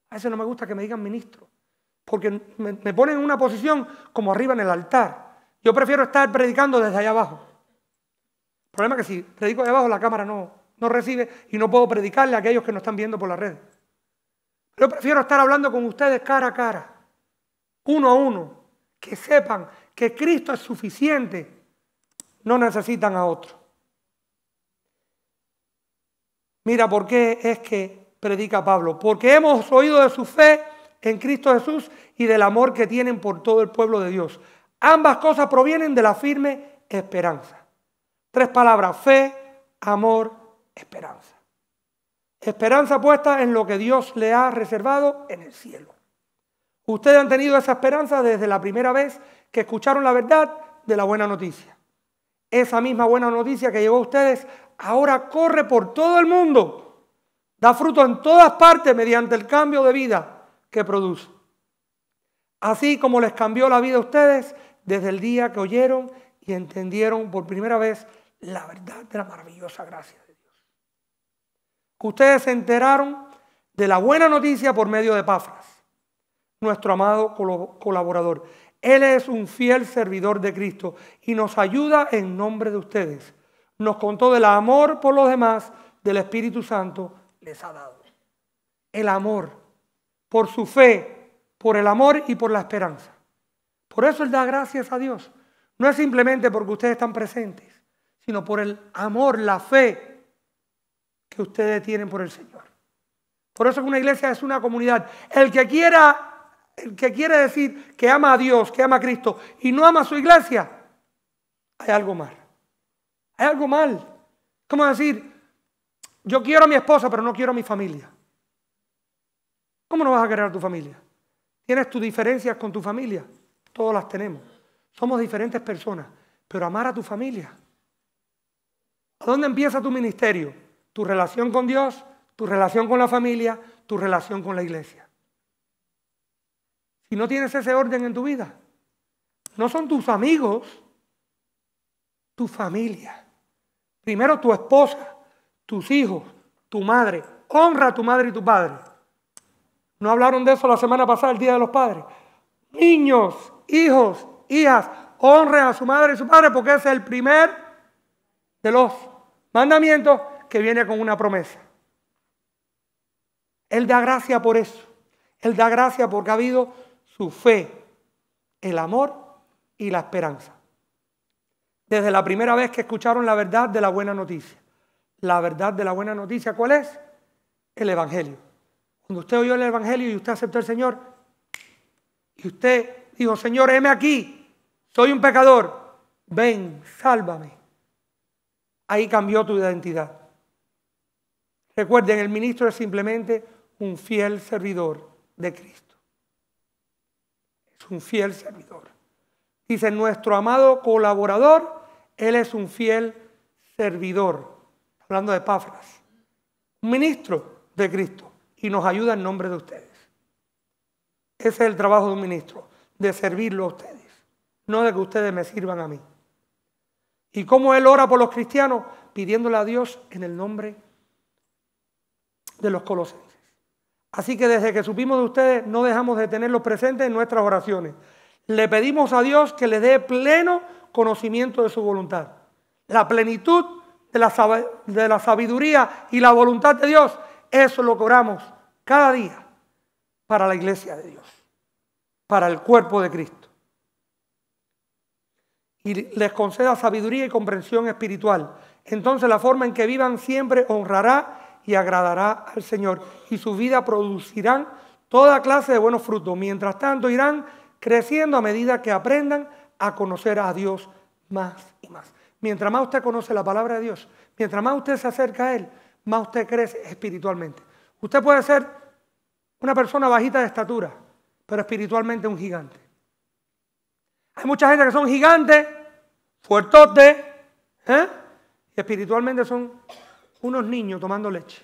A veces no me gusta que me digan ministro. Porque me ponen en una posición como arriba en el altar. Yo prefiero estar predicando desde allá abajo. El problema es que si predico allá abajo la cámara no recibe y no puedo predicarle a aquellos que nos están viendo por la red. Yo prefiero estar hablando con ustedes cara a cara, uno a uno, que sepan que Cristo es suficiente, no necesitan a otro. Mira por qué es que predica Pablo. Porque hemos oído de su fe en Cristo Jesús y del amor que tienen por todo el pueblo de Dios. Ambas cosas provienen de la firme esperanza. 3 palabras: fe, amor, esperanza. Esperanza puesta en lo que Dios le ha reservado en el cielo. Ustedes han tenido esa esperanza desde la primera vez que escucharon la verdad de la buena noticia. Esa misma buena noticia que llegó a ustedes ahora corre por todo el mundo. Da fruto en todas partes mediante el cambio de vida que produce. Así como les cambió la vida a ustedes desde el día que oyeron y entendieron por primera vez la verdad de la maravillosa gracia de Dios. Ustedes se enteraron de la buena noticia por medio de Epafras, nuestro amado colaborador. Él es un fiel servidor de Cristo y nos ayuda en nombre de ustedes. Nos contó del amor por los demás del Espíritu Santo les ha dado. El amor, por su fe, por el amor y por la esperanza. Por eso Él da gracias a Dios. No es simplemente porque ustedes están presentes, sino por el amor, la fe que ustedes tienen por el Señor. Por eso que una iglesia es una comunidad. El que quiere decir que ama a Dios, que ama a Cristo y no ama a su iglesia, hay algo mal. Hay algo mal. ¿Cómo decir? Yo quiero a mi esposa, pero no quiero a mi familia. ¿Cómo no vas a querer a tu familia? ¿Tienes tus diferencias con tu familia? Todas las tenemos. Somos diferentes personas. Pero amar a tu familia. ¿A dónde empieza tu ministerio? Tu relación con Dios, tu relación con la familia, tu relación con la iglesia. Si no tienes ese orden en tu vida, no son tus amigos, tu familia. Primero tu esposa, tus hijos, tu madre. Honra a tu madre y tu padre. ¿No hablaron de eso la semana pasada, el Día de los Padres? Niños, hijos, hijas, honren a su madre y su padre porque ese es el primer de los mandamientos que viene con una promesa. Él da gracia por eso. Él da gracia porque ha habido su fe, el amor y la esperanza. Desde la primera vez que escucharon la verdad de la buena noticia. La verdad de la buena noticia, ¿cuál es? El Evangelio. Cuando usted oyó el Evangelio y usted aceptó al Señor, y usted dijo, Señor, heme aquí, soy un pecador, ven, sálvame. Ahí cambió tu identidad. Recuerden, el ministro es simplemente un fiel servidor de Cristo. Es un fiel servidor. Dice, nuestro amado colaborador, él es un fiel servidor. Hablando de Epafras. Un ministro de Cristo. Y nos ayuda en nombre de ustedes. Ese es el trabajo de un ministro. De servirlo a ustedes. No de que ustedes me sirvan a mí. ¿Y cómo él ora por los cristianos? Pidiéndole a Dios en el nombre de los colosenses. Así que desde que supimos de ustedes, no dejamos de tenerlos presentes en nuestras oraciones. Le pedimos a Dios que les dé pleno conocimiento de su voluntad. La plenitud de la sabiduría y la voluntad de Dios, eso es lo que oramos cada día para la iglesia de Dios, para el cuerpo de Cristo. Y les conceda sabiduría y comprensión espiritual. Entonces la forma en que vivan siempre honrará y agradará al Señor. Y su vida producirán toda clase de buenos frutos. Mientras tanto irán creciendo a medida que aprendan a conocer a Dios más y más. Mientras más usted conoce la palabra de Dios, mientras más usted se acerca a Él, más usted crece espiritualmente. Usted puede ser una persona bajita de estatura, pero espiritualmente un gigante. Hay mucha gente que son gigantes, fuertotes, y espiritualmente son unos niños tomando leche.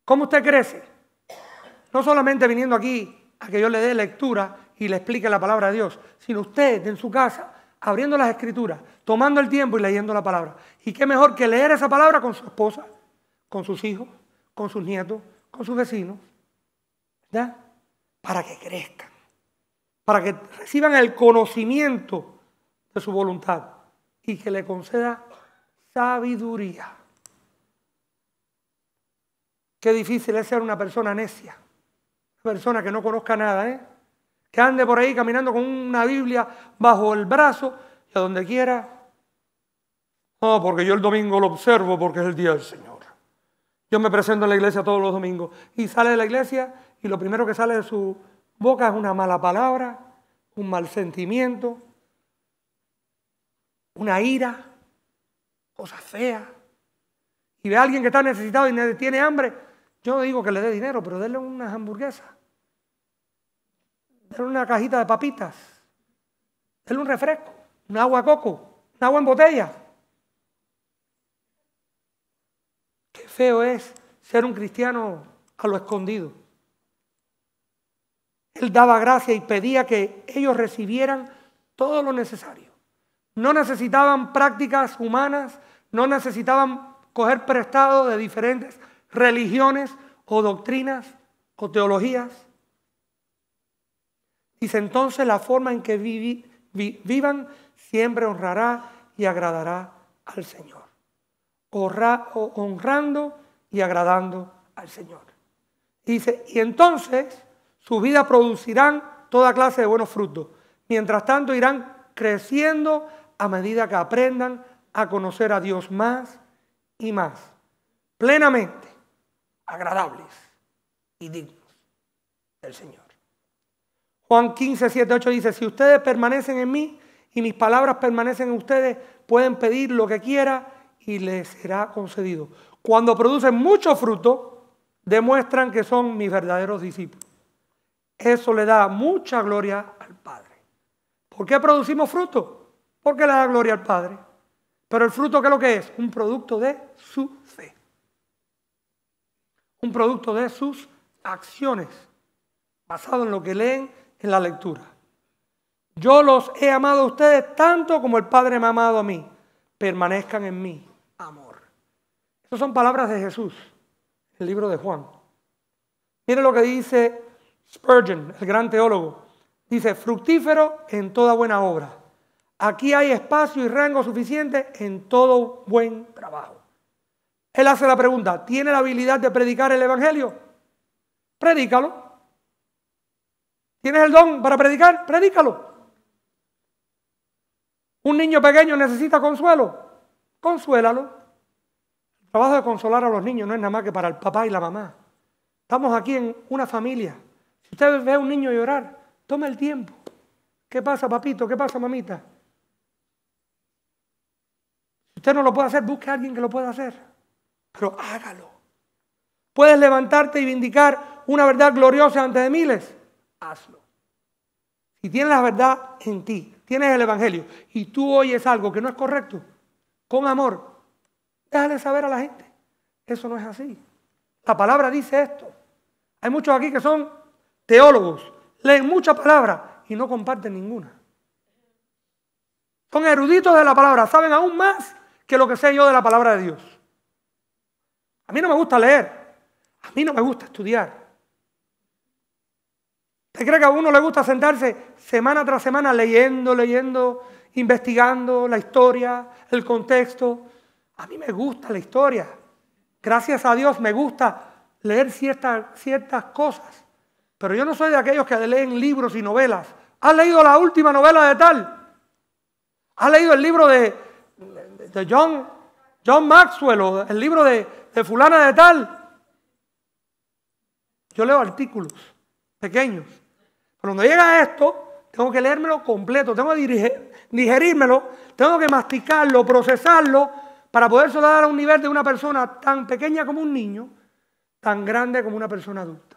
¿Cómo usted crece? No solamente viniendo aquí a que yo le dé lectura y le explique la palabra de Dios, sino usted en su casa, abriendo las escrituras, tomando el tiempo y leyendo la palabra. Y qué mejor que leer esa palabra con su esposa, con sus hijos, con sus nietos, con sus vecinos, ¿verdad? Para que crezcan, para que reciban el conocimiento de su voluntad y que le conceda sabiduría. Qué difícil es ser una persona necia, una persona que no conozca nada, que ande por ahí caminando con una Biblia bajo el brazo y a donde quiera. No, porque yo el domingo lo observo porque es el día del Señor. Yo me presento en la iglesia todos los domingos y sale de la iglesia y lo primero que sale de su boca es una mala palabra, un mal sentimiento, una ira, cosas feas. Y ve a alguien que está necesitado y tiene hambre, yo no digo que le dé dinero, pero déle unas hamburguesas. Denle una cajita de papitas, denle un refresco, un agua de coco, un agua en botella. Qué feo es ser un cristiano a lo escondido. Él daba gracia y pedía que ellos recibieran todo lo necesario. No necesitaban prácticas humanas, no necesitaban coger prestado de diferentes religiones o doctrinas o teologías. Dice, entonces la forma en que vivan siempre honrará y agradará al Señor. Honrando y agradando al Señor. Dice, y entonces sus vidas producirán toda clase de buenos frutos. Mientras tanto irán creciendo a medida que aprendan a conocer a Dios más y más, plenamente agradables y dignos del Señor. Juan 15, 7, 8 dice, si ustedes permanecen en mí y mis palabras permanecen en ustedes, pueden pedir lo que quieran y les será concedido. Cuando producen mucho fruto, demuestran que son mis verdaderos discípulos. Eso le da mucha gloria al Padre. ¿Por qué producimos fruto? Porque le da gloria al Padre. Pero el fruto, ¿qué es lo que es? Un producto de su fe. Un producto de sus acciones, basado en lo que leen en la lectura. Yo los he amado a ustedes tanto como el Padre me ha amado a mí. Permanezcan en mí, amor. Esas son palabras de Jesús, el libro de Juan. Mire lo que dice Spurgeon, el gran teólogo. Dice, fructífero en toda buena obra. Aquí hay espacio y rango suficiente en todo buen trabajo. Él hace la pregunta, ¿tiene la habilidad de predicar el evangelio? Predícalo. ¿Tienes el don para predicar? Predícalo. ¿Un niño pequeño necesita consuelo? Consuélalo. El trabajo de consolar a los niños no es nada más que para el papá y la mamá. Estamos aquí en una familia. Si usted ve a un niño llorar, tome el tiempo. ¿Qué pasa, papito? ¿Qué pasa, mamita? Si usted no lo puede hacer, busque a alguien que lo pueda hacer. Pero hágalo. ¿Puedes levantarte y vindicar una verdad gloriosa ante de miles? Hazlo. Si tienes la verdad en ti, tienes el evangelio y tú oyes algo que no es correcto, con amor, déjale saber a la gente. Eso no es así. La palabra dice esto. Hay muchos aquí que son teólogos, leen muchas palabras y no comparten ninguna. Son eruditos de la palabra, saben aún más que lo que sé yo de la palabra de Dios. A mí no me gusta leer, a mí no me gusta estudiar. ¿Usted cree que a uno le gusta sentarse semana tras semana leyendo, investigando la historia, el contexto? A mí me gusta la historia. Gracias a Dios me gusta leer ciertas cosas. Pero yo no soy de aquellos que leen libros y novelas. ¿Has leído la última novela de tal? ¿Has leído el libro de John Maxwell o el libro de fulana de tal? Yo leo artículos pequeños. Pero cuando llega a esto, tengo que leérmelo completo, tengo que digerírmelo, tengo que masticarlo, procesarlo, para poder dar a un nivel de una persona tan pequeña como un niño, tan grande como una persona adulta.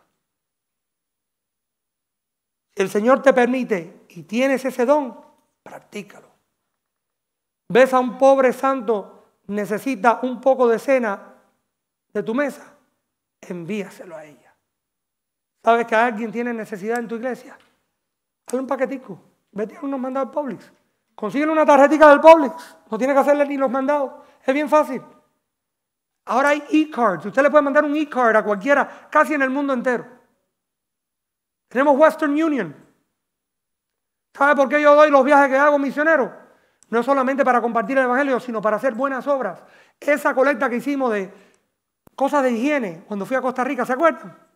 Si el Señor te permite y tienes ese don, practícalo. ¿Ves a un pobre santo necesita un poco de cena de tu mesa? Envíaselo a ella. ¿Sabes que alguien tiene necesidad en tu iglesia? Hazle un paquetico. Vete a unos mandados del Publix. Consíguele una tarjetita del Publix. No tiene que hacerle ni los mandados. Es bien fácil. Ahora hay e-cards. Usted le puede mandar un e-card a cualquiera, casi en el mundo entero. Tenemos Western Union. ¿Sabe por qué yo doy los viajes que hago misioneros? No solamente para compartir el evangelio, sino para hacer buenas obras. Esa colecta que hicimos de cosas de higiene cuando fui a Costa Rica, ¿se acuerdan?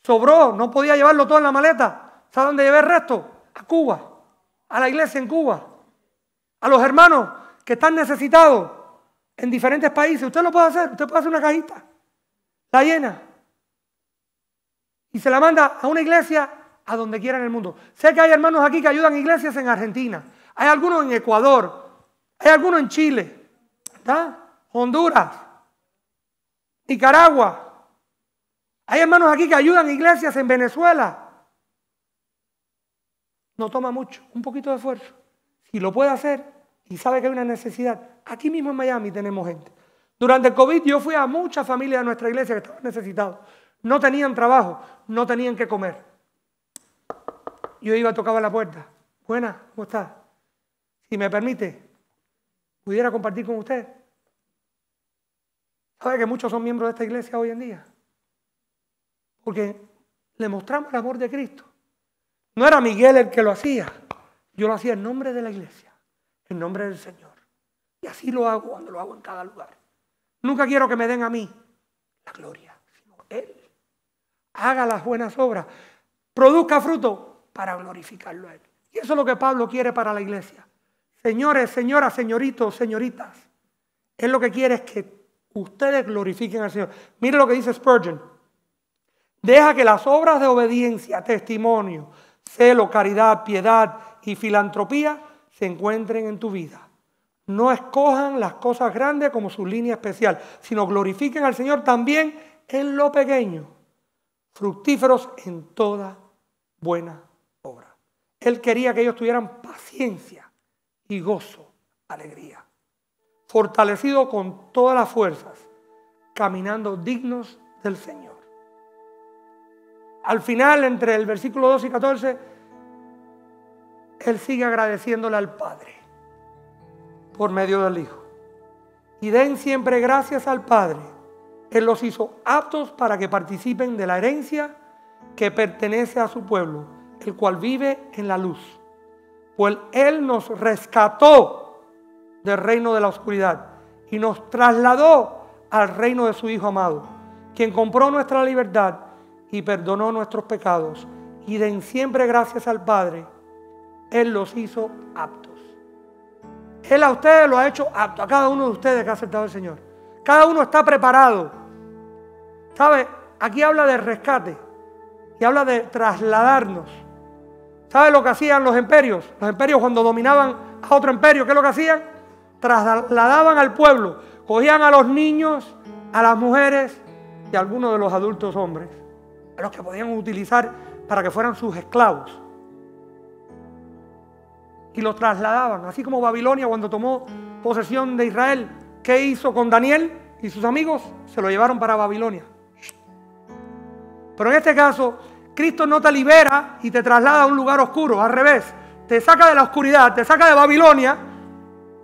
Sobró, no podía llevarlo todo en la maleta. ¿Sabe dónde llevé el resto? A Cuba, a la iglesia en Cuba, a los hermanos que están necesitados en diferentes países. Usted lo puede hacer, usted puede hacer una cajita, la llena y se la manda a una iglesia a donde quiera en el mundo. Sé que hay hermanos aquí que ayudan iglesias en Argentina, hay algunos en Ecuador, hay algunos en Chile, ¿verdad? Honduras, Nicaragua. Hay hermanos aquí que ayudan iglesias en Venezuela. No toma mucho, un poquito de esfuerzo. Si lo puede hacer y sabe que hay una necesidad, aquí mismo en Miami tenemos gente. Durante el COVID yo fui a muchas familias de nuestra iglesia que estaban necesitados. No tenían trabajo, no tenían que comer. Yo iba a tocar la puerta. Buenas, ¿cómo está? Si me permite, pudiera compartir con usted. ¿Sabe que muchos son miembros de esta iglesia hoy en día? Porque le mostramos el amor de Cristo. No era Miguel el que lo hacía. Yo lo hacía en nombre de la iglesia, en nombre del Señor. Y así lo hago cuando lo hago en cada lugar. Nunca quiero que me den a mí la gloria, sino Él. Haga las buenas obras, produzca fruto para glorificarlo a Él. Y eso es lo que Pablo quiere para la iglesia. Señores, señoras, señoritos, señoritas, Él lo que quiere es que ustedes glorifiquen al Señor. Mire lo que dice Spurgeon. Deja que las obras de obediencia, testimonio, celo, caridad, piedad y filantropía se encuentren en tu vida. No escojan las cosas grandes como su línea especial, sino glorifiquen al Señor también en lo pequeño, fructíferos en toda buena obra. Él quería que ellos tuvieran paciencia y gozo, alegría. fortalecido con todas las fuerzas, caminando dignos del Señor. Al final, entre el versículo 12 y 14, Él sigue agradeciéndole al Padre por medio del Hijo. Y den siempre gracias al Padre. Él los hizo aptos para que participen de la herencia que pertenece a su pueblo, el cual vive en la luz. Pues Él nos rescató del reino de la oscuridad y nos trasladó al reino de su Hijo amado, quien compró nuestra libertad y perdonó nuestros pecados. Y den siempre gracias al Padre. Él los hizo aptos. Él a ustedes lo ha hecho apto, a cada uno de ustedes que ha aceptado al Señor. Cada uno está preparado. ¿Sabe? Aquí habla de rescate y habla de trasladarnos. ¿Sabe lo que hacían los imperios? Los imperios, cuando dominaban a otro imperio, ¿qué es lo que hacían? Trasladaban al pueblo, cogían a los niños, a las mujeres y a algunos de los adultos hombres, a los que podían utilizar para que fueran sus esclavos. Y los trasladaban, así como Babilonia cuando tomó posesión de Israel. ¿Qué hizo con Daniel y sus amigos? Se lo llevaron para Babilonia. Pero en este caso, Cristo no te libera y te traslada a un lugar oscuro, al revés. Te saca de la oscuridad, te saca de Babilonia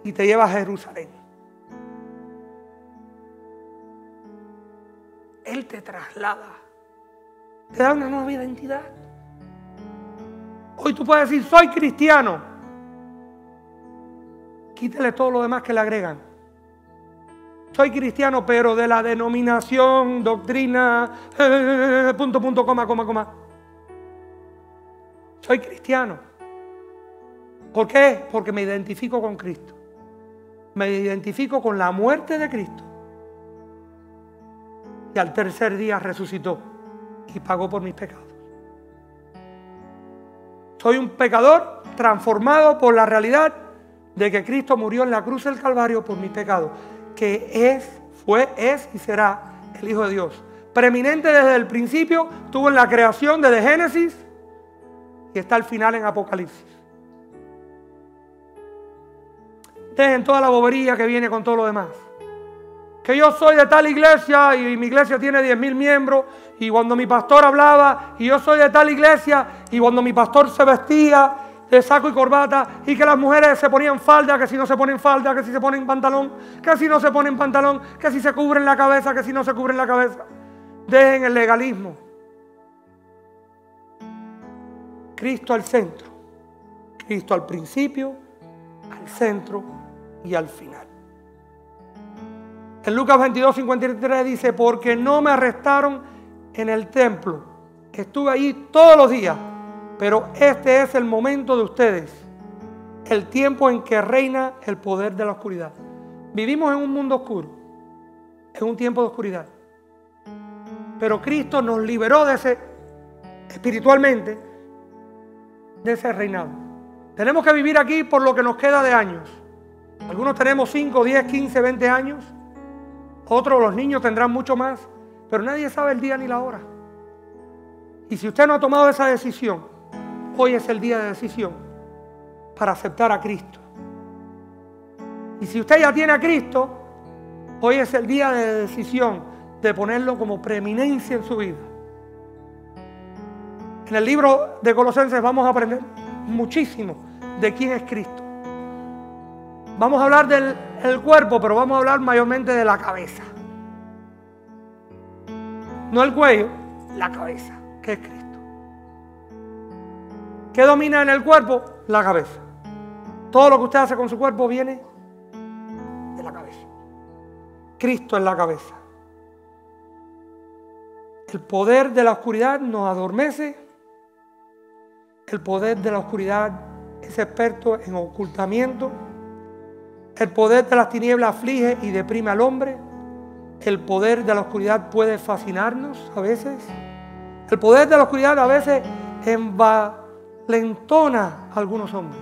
y te lleva a Jerusalén. Él te traslada, te da una nueva identidad. Hoy tú puedes decir, soy cristiano. Quítale todo lo demás que le agregan. Soy cristiano, pero de la denominación, doctrina, punto, coma. Soy cristiano. ¿Por qué? Porque me identifico con Cristo. Me identifico con la muerte de Cristo. Y al tercer día resucitó y pagó por mis pecados. Soy un pecador transformado por la realidad de que Cristo murió en la cruz del Calvario por mis pecados, que es y será el Hijo de Dios. Preeminente desde el principio, estuvo en la creación desde Génesis y está al final en Apocalipsis. Dejen toda la bobería que viene con todo lo demás. Que yo soy de tal iglesia y mi iglesia tiene 10,000 miembros y cuando mi pastor hablaba y yo soy de tal iglesia y cuando mi pastor se vestía de saco y corbata y que las mujeres se ponían falda, que si no se ponen falda, que si se ponen pantalón, que si no se ponen pantalón, que si se cubren la cabeza, que si no se cubren la cabeza. Dejen el legalismo. Cristo al centro. Cristo al principio, al centro y al final. En Lucas 22:53 dice, porque no me arrestaron en el templo. Estuve allí todos los días. Pero este es el momento de ustedes, el tiempo en que reina el poder de la oscuridad. Vivimos en un mundo oscuro, en un tiempo de oscuridad. Pero Cristo nos liberó de ese, espiritualmente, de ese reinado. Tenemos que vivir aquí por lo que nos queda de años. Algunos tenemos 5, 10, 15, 20 años. Otros, los niños, tendrán mucho más. Pero nadie sabe el día ni la hora. Y si usted no ha tomado esa decisión, hoy es el día de decisión para aceptar a Cristo. Y si usted ya tiene a Cristo, hoy es el día de decisión de ponerlo como preeminencia en su vida. En el libro de Colosenses vamos a aprender muchísimo de quién es Cristo. Vamos a hablar del cuerpo, pero vamos a hablar mayormente de la cabeza. No el cuello, la cabeza, que es Cristo. ¿Qué domina en el cuerpo? La cabeza. Todo lo que usted hace con su cuerpo viene de la cabeza. Cristo en la cabeza. El poder de la oscuridad nos adormece. El poder de la oscuridad es experto en ocultamiento. El poder de las tinieblas aflige y deprime al hombre. El poder de la oscuridad puede fascinarnos a veces. El poder de la oscuridad a veces envalentona a algunos hombres.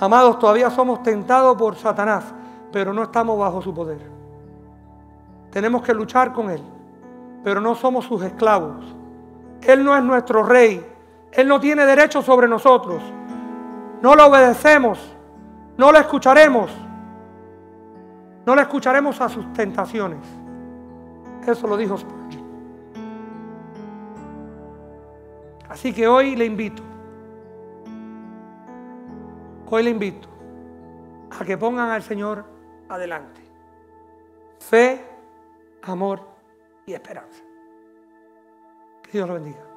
Amados, todavía somos tentados por Satanás, pero no estamos bajo su poder. Tenemos que luchar con él, pero no somos sus esclavos. Él no es nuestro rey. Él no tiene derecho sobre nosotros. No lo obedecemos, no lo escucharemos, No le escucharemos a sus tentaciones. Eso lo dijo Spurgeon. Así que hoy le invito a que pongan al Señor adelante. Fe, amor y esperanza. Que Dios lo bendiga.